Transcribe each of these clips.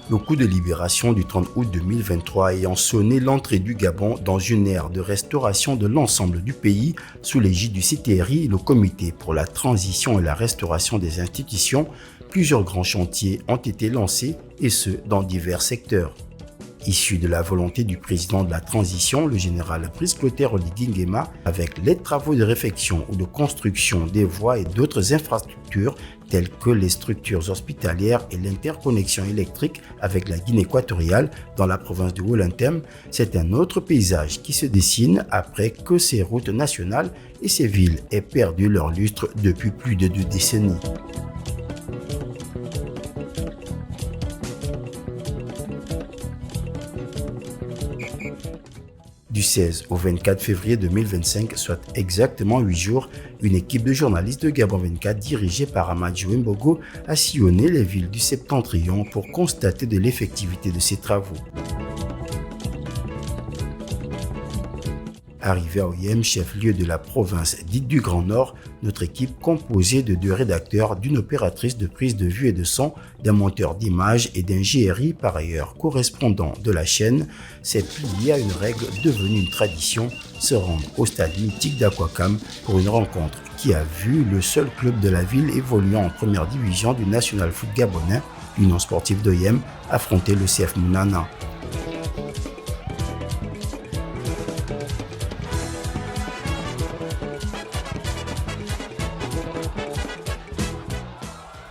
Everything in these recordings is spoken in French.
Le coup de libération du 30 août 2023 ayant sonné l'entrée du Gabon dans une ère de restauration de l'ensemble du pays sous l'égide du CTRI, le Comité pour la transition et la restauration des institutions, plusieurs grands chantiers ont été lancés et ce dans divers secteurs. Issu de la volonté du président de la transition, le général Brice Clotaire Oligui Nguema, avec les travaux de réfection ou de construction des voies et d'autres infrastructures telles que les structures hospitalières et l'interconnexion électrique avec la Guinée équatoriale dans la province de Wollontem, c'est un autre paysage qui se dessine après que ces routes nationales et ces villes aient perdu leur lustre depuis plus de 2 décennies. Du 16 au 24 février 2025, soit exactement 8 jours, une équipe de journalistes de Gabon 24 dirigée par Amadou Mbogo a sillonné les villes du Septentrion pour constater de l'effectivité de ces travaux. Arrivé à Oyem, chef-lieu de la province dite du Grand Nord, notre équipe, composée de 2 rédacteurs, d'une opératrice de prise de vue et de son, d'un monteur d'images et d'un GRI par ailleurs correspondant de la chaîne, s'est pliée à une règle devenue une tradition, se rendre au stade mythique d'Aquacam pour une rencontre qui a vu le seul club de la ville évoluant en première division du National Foot gabonais, l'Union sportive d'Oyem, affronter le CF Mounana.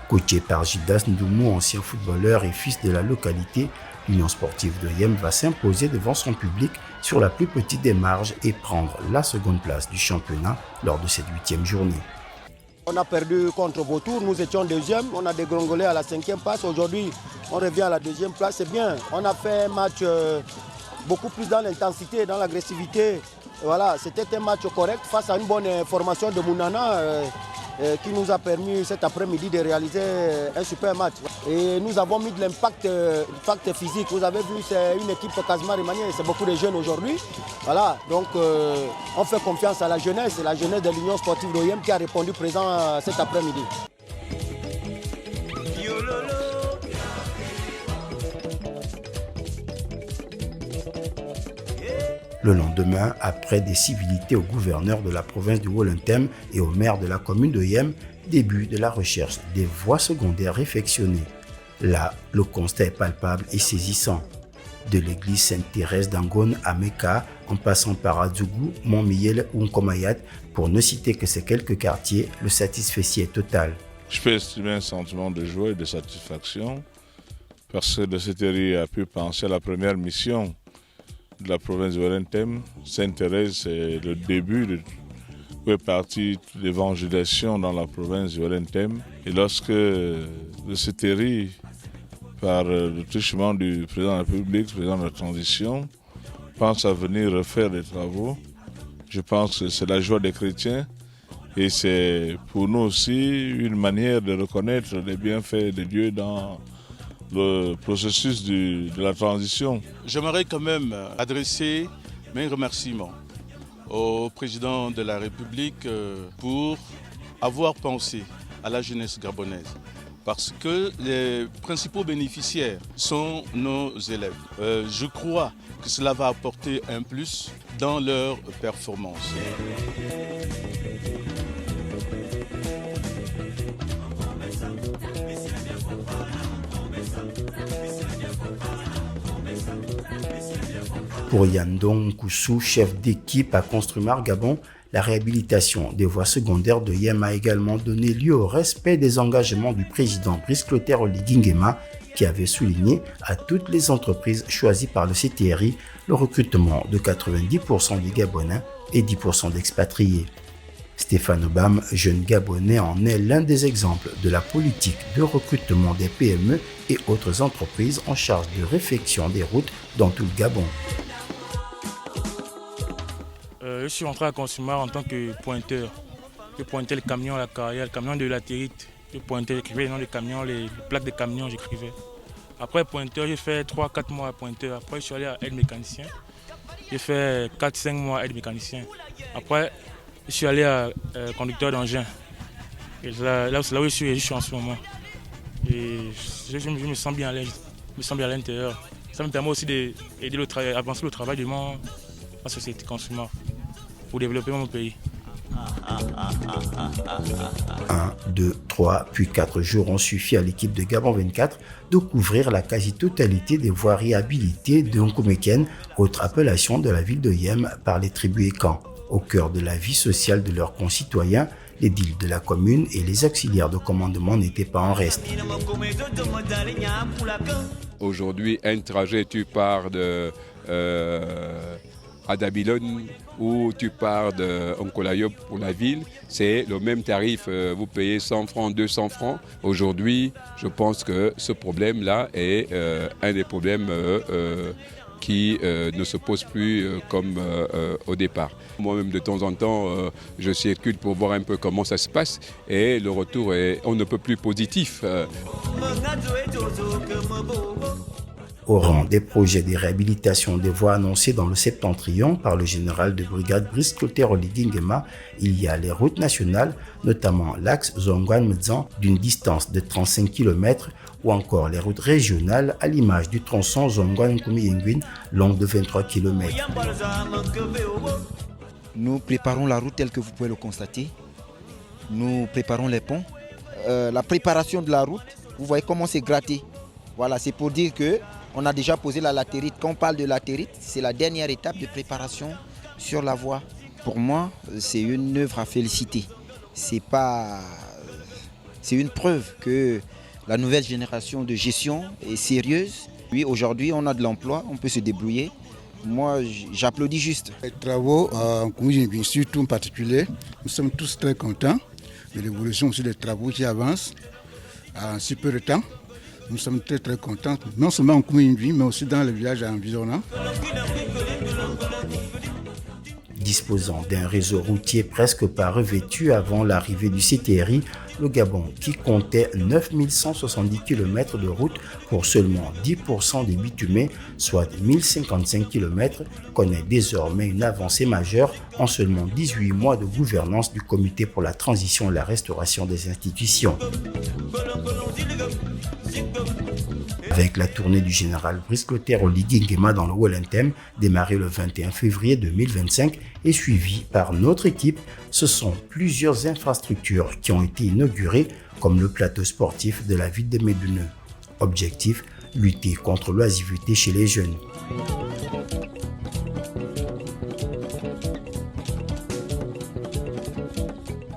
Coaché par Gildas Ndoumou, ancien footballeur et fils de la localité, l'Union sportive d'Oyem va s'imposer devant son public sur la plus petite des marges et prendre la seconde place du championnat lors de cette 8e journée. On a perdu contre Vautour, nous étions deuxième, on a dégringolé à la 5e place. Aujourd'hui, on revient à la 2e place, c'est bien. On a fait un match beaucoup plus dans l'intensité, dans l'agressivité. Voilà, c'était un match correct face à une bonne formation de Mounana. Qui nous a permis cet après-midi de réaliser un super match. Et nous avons mis de l'impact physique. Vous avez vu, c'est une équipe quasiment remaniée, c'est beaucoup de jeunes aujourd'hui. Voilà, donc on fait confiance à la jeunesse, et la jeunesse de l'Union sportive d'Oyem qui a répondu présent cet après-midi. Le lendemain, après des civilités au gouverneur de la province de Wollontem et au maire de la commune d'Oyem, début de la recherche des voies secondaires réfectionnées. Là, le constat est palpable et saisissant. De l'église Sainte-Thérèse d'Angone à Meka, en passant par Adzougou, Montmiel ou Nkomayat, pour ne citer que ces quelques quartiers, le satisfecit est total. Je peux estimer un sentiment de joie et de satisfaction parce que le CTRI a pu penser à la première mission de la province de Wollontem. Sainte-Thérèse, c'est le début où est partie l'évangélisation dans la province de Wollontem. Et lorsque le CTRI, par le truchement du président de la République, le président de la transition, pense à venir refaire des travaux, je pense que c'est la joie des chrétiens et c'est pour nous aussi une manière de reconnaître les bienfaits de Dieu dans le processus de la transition. J'aimerais quand même adresser mes remerciements au président de la République pour avoir pensé à la jeunesse gabonaise. Parce que les principaux bénéficiaires sont nos élèves. Je crois que cela va apporter un plus dans leur performance. Pour Yandong Koussou, chef d'équipe à Construmar Gabon, la réhabilitation des voies secondaires de Yem a également donné lieu au respect des engagements du président Brice Clotaire Oligui Nguema, qui avait souligné à toutes les entreprises choisies par le CTRI le recrutement de 90% des Gabonais et 10% d'expatriés. Stéphane Obam, jeune Gabonais, en est l'un des exemples de la politique de recrutement des PME et autres entreprises en charge de réfection des routes dans tout le Gabon. Je suis rentré à Construmar en tant que pointeur. Je pointais les camions à la carrière, le camion de latérite. Je pointais, j'écrivais les noms des camions, les plaques des camions, j'écrivais. Après pointeur, j'ai fait 3-4 mois à pointeur. Après, je suis allé à aide mécanicien. J'ai fait 4-5 mois à aide mécanicien. Après, je suis allé à conducteur d'engin. Et là, c'est là où je suis en ce moment. Et je me sens bien à l'aise. me semble à l'intérieur. Ça me permet aussi d'aider avancer le travail de ma société consumère pour développer mon pays. 1, 2, 3, puis 4 jours ont suffi à l'équipe de Gabon 24 de couvrir la quasi-totalité des voiries habilitées de Nkoumeken, autre appellation de la ville de Yem par les tribus Ekan. Au cœur de la vie sociale de leurs concitoyens, les deals de la commune et les auxiliaires de commandement n'étaient pas en reste. Aujourd'hui, un trajet, tu pars à Dabilone ou tu pars d'Onkolayop pour la ville, c'est le même tarif, vous payez 100 francs, 200 francs. Aujourd'hui, je pense que ce problème-là est un des problèmes qui ne se pose plus comme au départ. Moi-même, de temps en temps, je circule pour voir un peu comment ça se passe et le retour est on ne peut plus positif. Au rang des projets de réhabilitation des voies annoncés dans le septentrion par le général de brigade Brice Clotaire Oligui-Nguema, il y a les routes nationales, notamment l'axe Zongwan-Medzan d'une distance de 35 km ou encore les routes régionales à l'image du tronçon Zongwan-Nkoumi-Yenguin long de 23 km. Nous préparons la route telle que vous pouvez le constater. Nous préparons les ponts. La préparation de la route, vous voyez comment c'est gratté. Voilà, c'est pour dire que on a déjà posé la latérite. Quand on parle de latérite, c'est la dernière étape de préparation sur la voie. Pour moi, c'est une œuvre à féliciter. C'est une preuve que la nouvelle génération de gestion est sérieuse. Oui, aujourd'hui, on a de l'emploi, on peut se débrouiller. Moi, j'applaudis juste. Les travaux en Nkoumi-Yenguin, surtout en particulier, nous sommes tous très contents de l'évolution aussi des travaux qui avancent en si peu de temps. Nous sommes très très contents, non seulement en Nkoumi-Yenguin, mais aussi dans les villages environnants. Disposant d'un réseau routier presque pas revêtu avant l'arrivée du CTRI, le Gabon, qui comptait 9170 km de route pour seulement 10% des bitumés, soit 1055 km, connaît désormais une avancée majeure en seulement 18 mois de gouvernance du Comité pour la transition et la restauration des institutions. Avec la tournée du général Brice Clotaire Oligui-Nguema dans le Wellington, démarrée le 21 février 2025 et suivie par notre équipe, ce sont plusieurs infrastructures qui ont été inaugurées comme le plateau sportif de la ville de Médouneux. Objectif, lutter contre l'oisiveté chez les jeunes.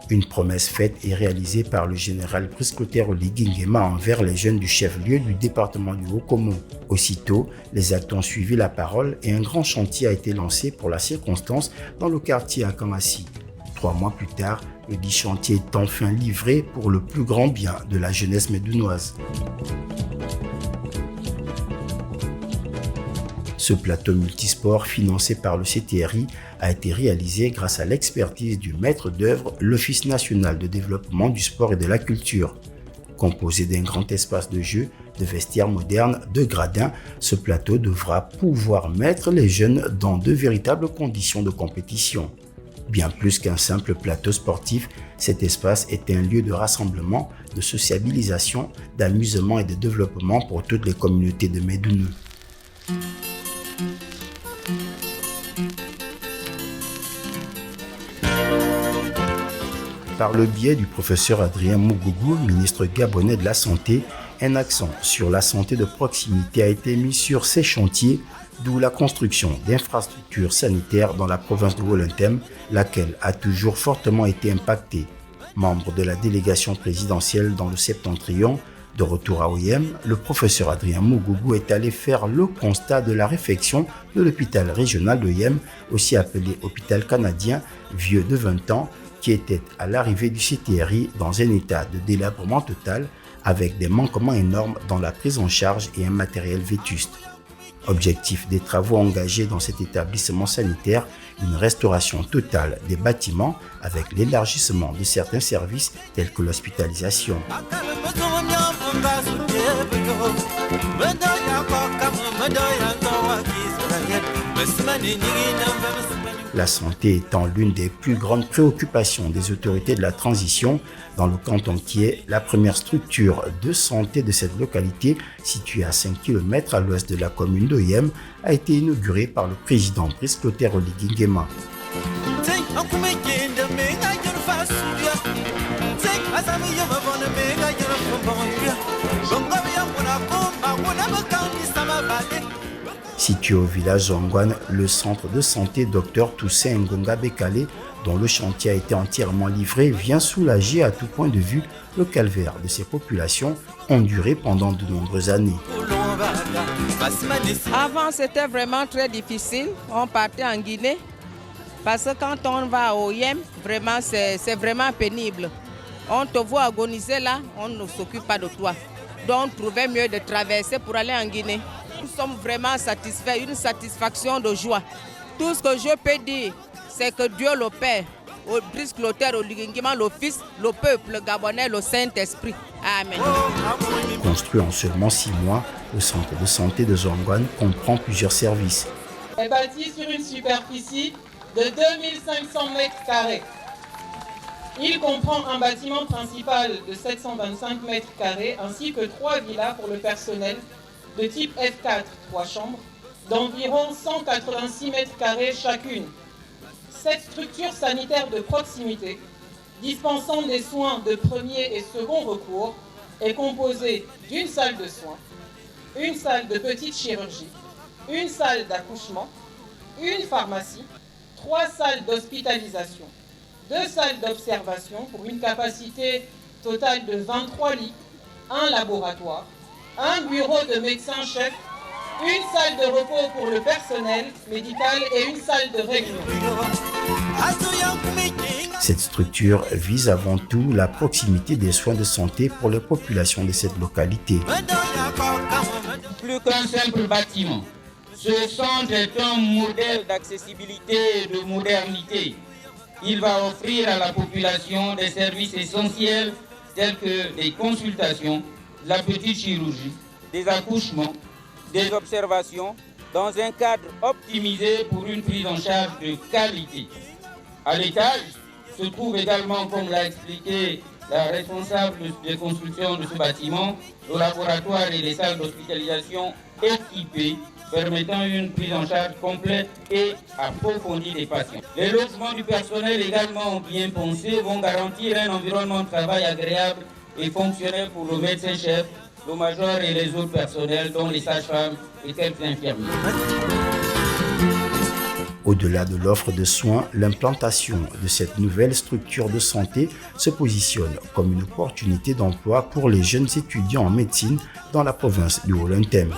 Une promesse faite et réalisée par le général Brice Clotaire Oligui-Nguema envers les jeunes du chef-lieu du département du Haut-Komo. Aussitôt, les actes ont suivi la parole et un grand chantier a été lancé pour la circonstance dans le quartier Akangassi. 3 mois plus tard, le dit chantier est enfin livré pour le plus grand bien de la jeunesse médounoise. Ce plateau multisport financé par le CTRI a été réalisé grâce à l'expertise du maître d'œuvre, l'Office national de développement du sport et de la culture. Composé d'un grand espace de jeu, de vestiaires modernes, de gradins, ce plateau devra pouvoir mettre les jeunes dans de véritables conditions de compétition. Bien plus qu'un simple plateau sportif, cet espace est un lieu de rassemblement, de sociabilisation, d'amusement et de développement pour toutes les communautés de Médouneux. Par le biais du professeur Adrien Mougougou, ministre gabonais de la Santé, un accent sur la santé de proximité a été mis sur ces chantiers, d'où la construction d'infrastructures sanitaires dans la province de Wellington, laquelle a toujours fortement été impactée. Membre de la délégation présidentielle dans le septentrion, de retour à Oyem, le professeur Adrien Mougougou est allé faire le constat de la réfection de l'hôpital régional d'Oyem, aussi appelé hôpital canadien, vieux de 20 ans, qui était à l'arrivée du CTRI dans un état de délabrement total avec des manquements énormes dans la prise en charge et un matériel vétuste. Objectif des travaux engagés dans cet établissement sanitaire, une restauration totale des bâtiments avec l'élargissement de certains services tels que l'hospitalisation. La santé étant l'une des plus grandes préoccupations des autorités de la transition, dans le canton qui est la première structure de santé de cette localité, située à 5 km à l'ouest de la commune de Yem, a été inaugurée par le président Brice Clotaire Oligui Nguema. Situé au village Zongwan, le centre de santé Dr Toussaint Ngonga Bekale, dont le chantier a été entièrement livré, vient soulager à tout point de vue le calvaire de ces populations endurées pendant de nombreuses années. Avant, c'était vraiment très difficile. On partait en Guinée parce que quand on va au Yem, vraiment, c'est vraiment pénible. On te voit agoniser là, on ne s'occupe pas de toi. Donc, on trouvait mieux de traverser pour aller en Guinée. Nous sommes vraiment satisfaits, une satisfaction de joie. Tout ce que je peux dire, c'est que Dieu le Père, Brice Clotaire Oligui Nguema, le Fils, le peuple gabonais, le Saint-Esprit. Amen. Construit en seulement 6 mois, le centre de santé de Zongwan comprend plusieurs services. Est bâti sur une superficie de 2500 m². Il comprend un bâtiment principal de 725 m² ainsi que 3 villas pour le personnel de type F4, 3 chambres, d'environ 186 m² chacune. Cette structure sanitaire de proximité, dispensant des soins de premier et second recours, est composée d'une salle de soins, une salle de petite chirurgie, une salle d'accouchement, une pharmacie, 3 salles d'hospitalisation, 2 salles d'observation pour une capacité totale de 23 lits, un laboratoire, un bureau de médecin-chef, une salle de repos pour le personnel médical et une salle de réunion. Cette structure vise avant tout la proximité des soins de santé pour les populations de cette localité. Plus qu'un simple bâtiment, ce centre est un modèle d'accessibilité et de modernité. Il va offrir à la population des services essentiels tels que des consultations, la petite chirurgie, des accouchements, des observations dans un cadre optimisé pour une prise en charge de qualité. À l'étage se trouve également, comme l'a expliqué la responsable de construction de ce bâtiment, le laboratoire et les salles d'hospitalisation équipées permettant une prise en charge complète et approfondie des patients. Les logements du personnel également bien pensés vont garantir un environnement de travail agréable et fonctionnel pour le médecin-chef, le major et les autres personnels, dont les sages-femmes et quelques infirmiers. Au-delà de l'offre de soins, l'implantation de cette nouvelle structure de santé se positionne comme une opportunité d'emploi pour les jeunes étudiants en médecine dans la province du Haut-Luntem.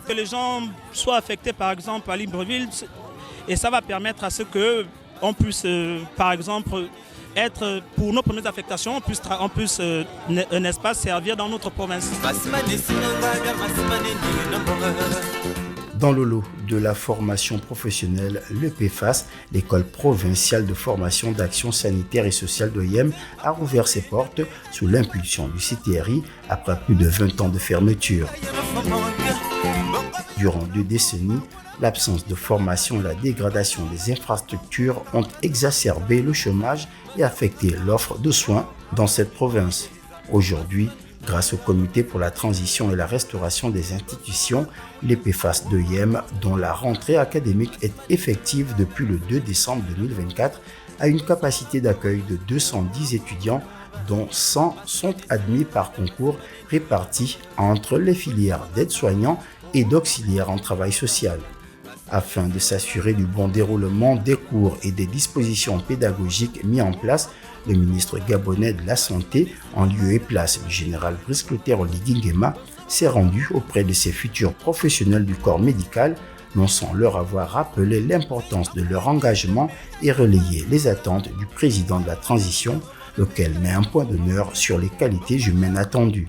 Que les gens soient affectés par exemple à Libreville, et ça va permettre à ce qu'on puisse par exemple être pour nos premières affectations, on puisse n'est-ce pas, servir dans notre province. Dans le lot de la formation professionnelle, l'EPFAS, l'école provinciale de formation d'action sanitaire et sociale de Yem, a rouvert ses portes sous l'impulsion du CTRI après plus de 20 ans de fermeture. Durant 2 décennies, l'absence de formation et la dégradation des infrastructures ont exacerbé le chômage et affecté l'offre de soins dans cette province. Aujourd'hui, grâce au Comité pour la transition et la restauration des institutions, l'EPFAS de Yem, dont la rentrée académique est effective depuis le 2 décembre 2024, a une capacité d'accueil de 210 étudiants, dont 100 sont admis par concours répartis entre les filières d'aide-soignants et d'auxiliaires en travail social. Afin de s'assurer du bon déroulement des cours et des dispositions pédagogiques mis en place, le ministre gabonais de la Santé, en lieu et place du général Brice Clotaire Oligui Nguema, s'est rendu auprès de ces futurs professionnels du corps médical, non sans leur avoir rappelé l'importance de leur engagement et relayer les attentes du président de la transition, lequel met un point d'honneur sur les qualités humaines attendues.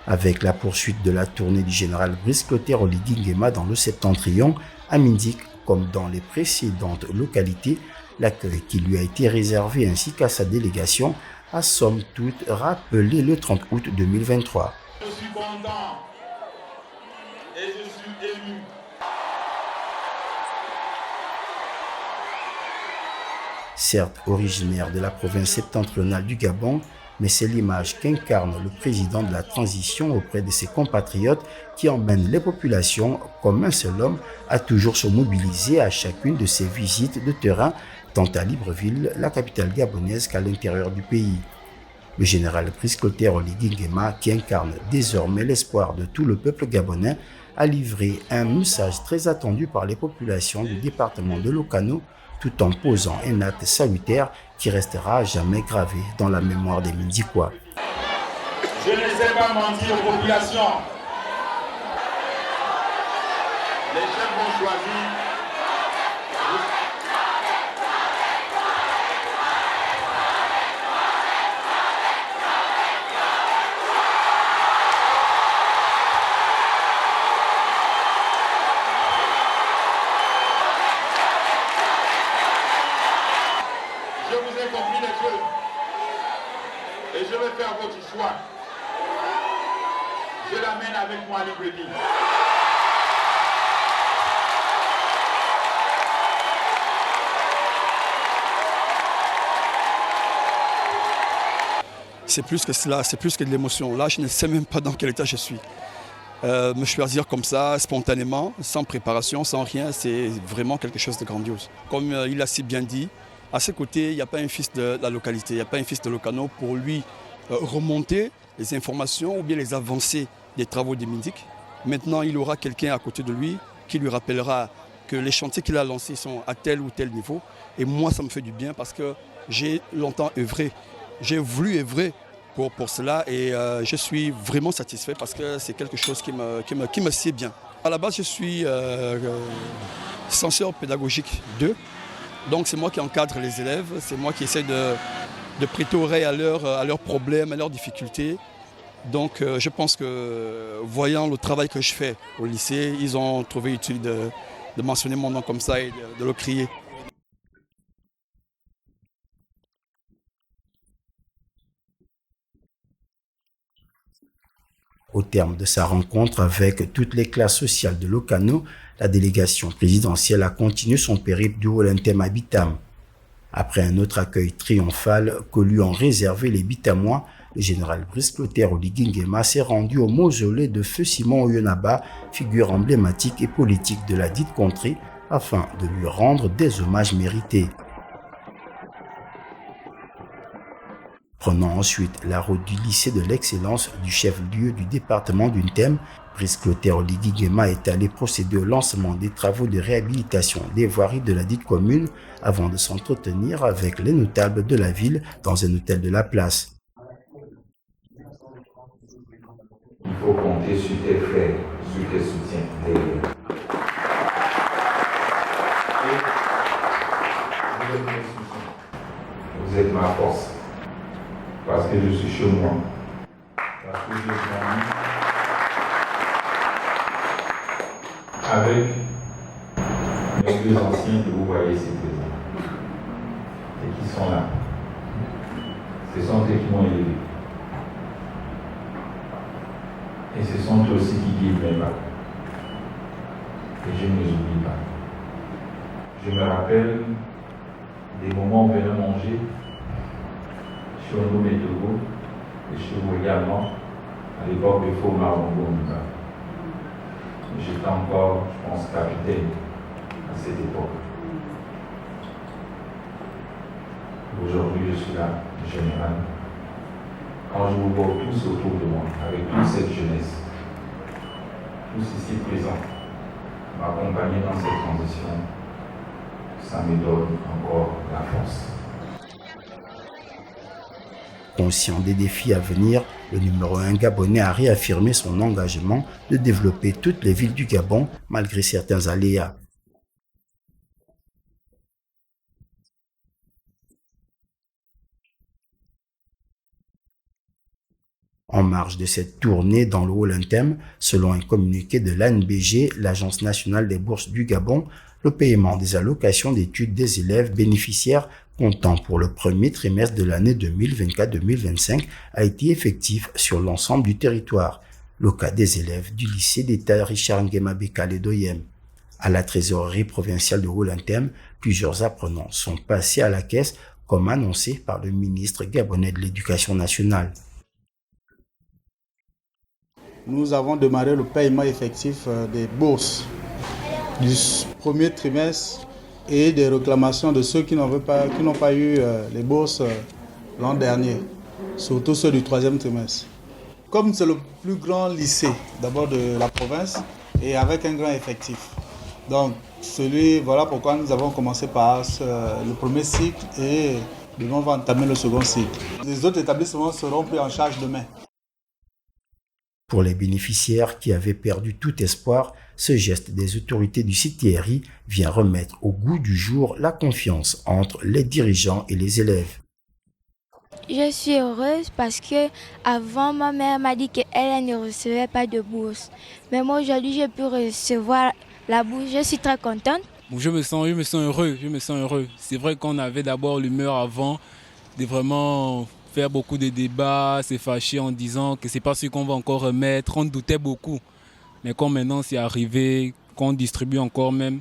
Avec la poursuite de la tournée du général Brice Clotaire Oligui Nguema dans le Septentrion, à Minzik comme dans les précédentes localités, L'accueil qui lui a été réservé ainsi qu'à sa délégation a somme toute rappelé le 30 août 2023. Je suis content et je suis ému. Certes originaire de la province septentrionale du Gabon, mais c'est l'image qu'incarne le président de la transition auprès de ses compatriotes qui emmène les populations comme un seul homme à toujours se mobiliser à chacune de ses visites de terrain, tant à Libreville, la capitale gabonaise, qu'à l'intérieur du pays. Le général Brice Clotaire Oligui Nguema, qui incarne désormais l'espoir de tout le peuple gabonais, a livré un message très attendu par les populations du département de l'Okano, tout en posant un acte salutaire qui restera à jamais gravé dans la mémoire des Mindikois. Je ne sais pas mentir aux populations. Les chefs vont choisir. Je vous ai compris les choses et je vais faire votre choix. Je l'amène avec moi à Libreville. C'est plus que cela, c'est plus que de l'émotion. Là, je ne sais même pas dans quel état je suis. Me choisir comme ça, spontanément, sans préparation, sans rien, c'est vraiment quelque chose de grandiose. Comme il a si bien dit, à ses côtés, il n'y a pas un fils de la localité, il n'y a pas un fils de l'Okano pour lui remonter les informations ou bien les avancées des travaux des Mindik. Maintenant, il aura quelqu'un à côté de lui qui lui rappellera que les chantiers qu'il a lancés sont à tel ou tel niveau. Et moi, ça me fait du bien parce que j'ai longtemps œuvré, j'ai voulu œuvrer pour cela et je suis vraiment satisfait parce que c'est quelque chose qui me sied bien. À la base, je suis censeur pédagogique 2. Donc c'est moi qui encadre les élèves, c'est moi qui essaie de prêter oreille à leurs problèmes, à leurs difficultés. Donc je pense que voyant le travail que je fais au lycée, ils ont trouvé utile de mentionner mon nom comme ça et de le crier. Au terme de sa rencontre avec toutes les classes sociales de l'Okano, la délégation présidentielle a continué son périple du Wolentem à Bitam. Après un autre accueil triomphal que lui ont réservé les Bitamois, le général Brice Clotaire Oligui Nguema s'est rendu au mausolée de Feu Simon Oyonaba, figure emblématique et politique de la dite contrée, afin de lui rendre des hommages mérités. Prenant ensuite la route du lycée de l'excellence du chef-lieu du département d'Untem, Brice Clotaire Oligui Nguema est allé procéder au lancement des travaux de réhabilitation des voiries de la dite commune avant de s'entretenir avec les notables de la ville dans un hôtel de la place. Il faut compter sur tes frères, sur tes soutiens. Vous êtes ma force. Parce que je suis chez moi. Parce que j'ai grandi avec mes deux anciens que vous voyez ici présents. Et qui sont là. Ce sont eux qui m'ont élevé. Et ce sont eux aussi qui guident mes pas. Et je ne les oublie pas. Je me rappelle des moments où on venait manger chez nous et Togo, et chez vous également, à l'époque de Faux Marongo. J'étais encore, je pense, capitaine à cette époque. Aujourd'hui, je suis là, général. Quand je vous vois tous autour de moi, avec toute cette jeunesse, tous ici présents, m'accompagner dans cette transition, ça me donne encore la force. Conscient des défis à venir, le numéro 1 gabonais a réaffirmé son engagement de développer toutes les villes du Gabon malgré certains aléas. En marge de cette tournée dans le Wolentem, selon un communiqué de l'ANBG, l'Agence nationale des bourses du Gabon, Le paiement des allocations d'études des élèves bénéficiaires comptant pour le premier trimestre de l'année 2024-2025 a été effectif sur l'ensemble du territoire. Le cas des élèves du lycée d'État Richard Nguema Bekale d'Oyem. À la trésorerie provinciale de Wolentem, plusieurs apprenants sont passés à la caisse comme annoncé par le ministre gabonais de l'Éducation nationale. Nous avons démarré le paiement effectif des bourses du premier trimestre et des réclamations de ceux qui n'ont pas eu les bourses l'an dernier, surtout ceux du troisième trimestre. Comme c'est le plus grand lycée d'abord de la province et avec un grand effectif. Donc voilà pourquoi nous avons commencé par le premier cycle et nous allons entamer le second cycle. Les autres établissements seront pris en charge demain. Pour les bénéficiaires qui avaient perdu tout espoir, ce geste des autorités du CTRI vient remettre au goût du jour la confiance entre les dirigeants et les élèves. Je suis heureuse parce que avant ma mère m'a dit qu'elle ne recevait pas de bourse. Mais moi aujourd'hui j'ai pu recevoir la bourse. Je suis très contente. Je me sens heureux. C'est vrai qu'on avait d'abord l'humeur avant de vraiment faire beaucoup de débats, se fâcher en disant que c'est pas ce qu'on va encore remettre. On doutait beaucoup. Mais comme maintenant c'est arrivé, qu'on distribue encore même,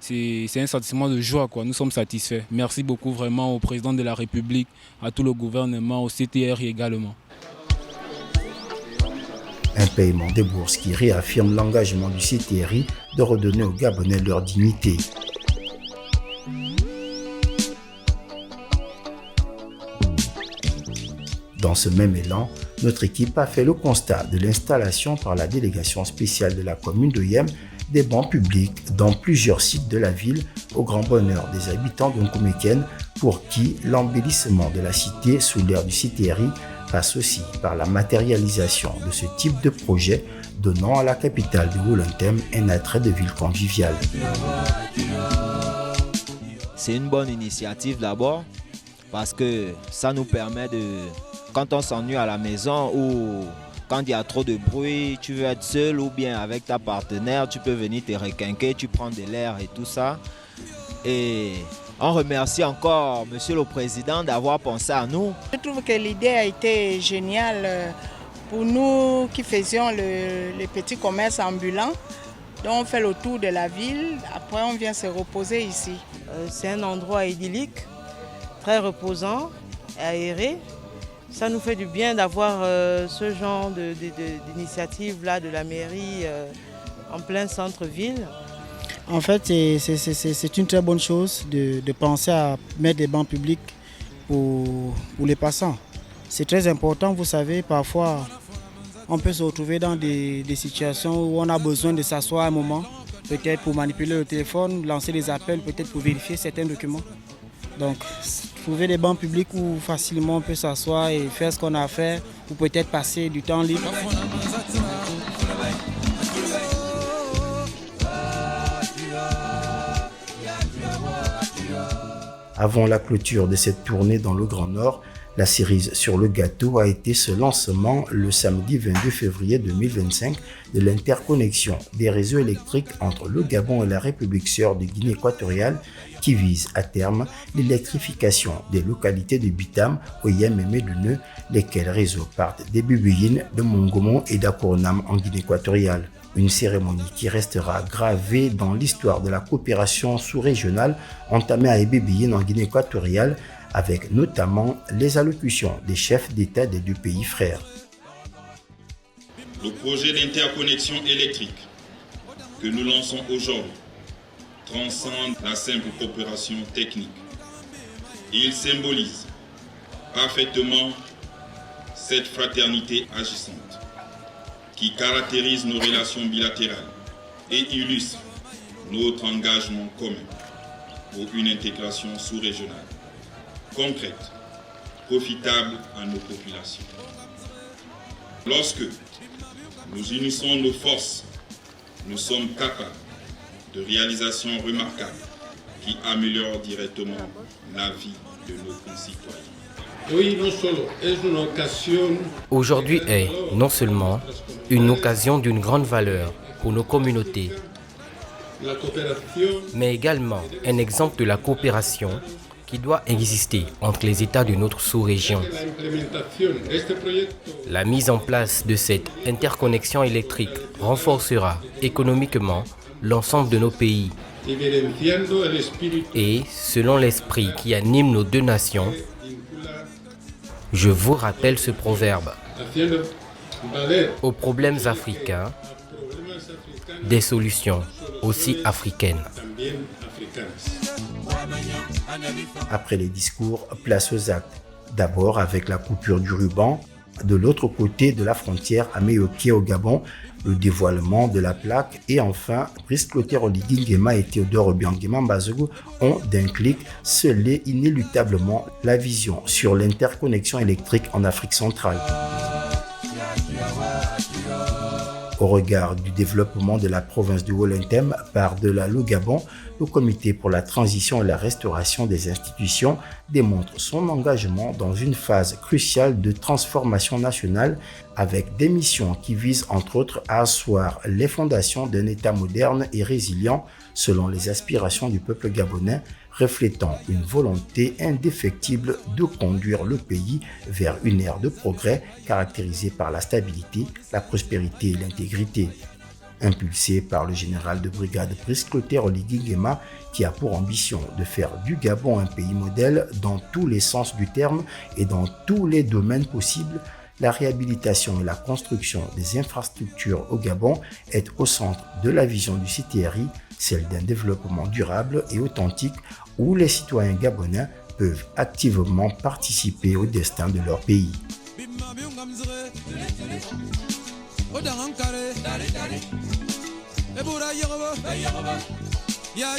c'est un sentiment de joie, quoi. Nous sommes satisfaits. Merci beaucoup vraiment au président de la République, à tout le gouvernement, au CTRI également. Un paiement des bourses qui réaffirme l'engagement du CTRI de redonner aux Gabonais leur dignité. Dans ce même élan, notre équipe a fait le constat de l'installation par la délégation spéciale de la commune d'Oyem des bancs publics dans plusieurs sites de la ville au grand bonheur des habitants de Nkoumeken pour qui l'embellissement de la cité sous l'ère du CTRI passe aussi par la matérialisation de ce type de projet donnant à la capitale de Wolentem un attrait de ville conviviale. C'est une bonne initiative d'abord parce que ça nous permet de, quand on s'ennuie à la maison ou quand il y a trop de bruit, tu veux être seul ou bien avec ta partenaire, tu peux venir te requinquer, tu prends de l'air et tout ça. Et on remercie encore Monsieur le Président d'avoir pensé à nous. Je trouve que l'idée a été géniale pour nous qui faisions les petits commerces ambulants. Donc on fait le tour de la ville, après on vient se reposer ici. C'est un endroit idyllique, très reposant, aéré. Ça nous fait du bien d'avoir ce genre d'initiative-là de la mairie en plein centre-ville. En fait, c'est une très bonne chose de penser à mettre des bancs publics pour les passants. C'est très important, vous savez, parfois on peut se retrouver dans des situations où on a besoin de s'asseoir un moment, peut-être pour manipuler le téléphone, lancer des appels, peut-être pour vérifier certains documents. Donc, trouver des bancs publics où facilement on peut s'asseoir et faire ce qu'on a à faire, ou peut-être passer du temps libre. Avant la clôture de cette tournée dans le Grand Nord, la cerise sur le gâteau a été ce lancement le samedi 22 février 2025 de l'interconnexion des réseaux électriques entre le Gabon et la République sœur de Guinée équatoriale qui vise à terme l'électrification des localités de Bitam, Oyem et Medoune, lesquels réseaux partent des Bubuyines, de Mongomo et d'Akournam en Guinée équatoriale. Une cérémonie qui restera gravée dans l'histoire de la coopération sous-régionale entamée à Ebébiyine en Guinée équatoriale, avec notamment les allocutions des chefs d'État des deux pays frères. Le projet d'interconnexion électrique que nous lançons aujourd'hui transcende la simple coopération technique. Il symbolise parfaitement cette fraternité agissante qui caractérise nos relations bilatérales et illustre notre engagement commun pour une intégration sous-régionale, concrète, profitable à nos populations. Lorsque nous unissons nos forces, nous sommes capables de réalisations remarquables qui améliorent directement la vie de nos concitoyens. Aujourd'hui est non seulement une occasion d'une grande valeur pour nos communautés, mais également un exemple de la coopération qui doit exister entre les États de notre sous-région. La mise en place de cette interconnexion électrique renforcera économiquement l'ensemble de nos pays. Et selon l'esprit qui anime nos deux nations, je vous rappelle ce proverbe. Aux problèmes africains, des solutions aussi africaines. Après les discours, place aux actes. D'abord avec la coupure du ruban. De l'autre côté de la frontière à Meoké au Gabon, le dévoilement de la plaque. Et enfin, Brice Clotaire Oligui Nguema et Théodore Obiang Nguema Mbazogo ont d'un clic scellé inéluctablement la vision sur l'interconnexion électrique en Afrique centrale. Au regard du développement de la province du Haut-Lentem par-delà le Gabon, le Comité pour la transition et la restauration des institutions démontre son engagement dans une phase cruciale de transformation nationale avec des missions qui visent entre autres à asseoir les fondations d'un État moderne et résilient selon les aspirations du peuple gabonais, reflétant une volonté indéfectible de conduire le pays vers une ère de progrès caractérisée par la stabilité, la prospérité et l'intégrité. Impulsé par le général de brigade Brice Clotaire Oligui Nguema, qui a pour ambition de faire du Gabon un pays modèle dans tous les sens du terme et dans tous les domaines possibles, la réhabilitation et la construction des infrastructures au Gabon est au centre de la vision du CTRI, celle d'un développement durable et authentique où les citoyens gabonais peuvent activement participer au destin de leur pays. Ya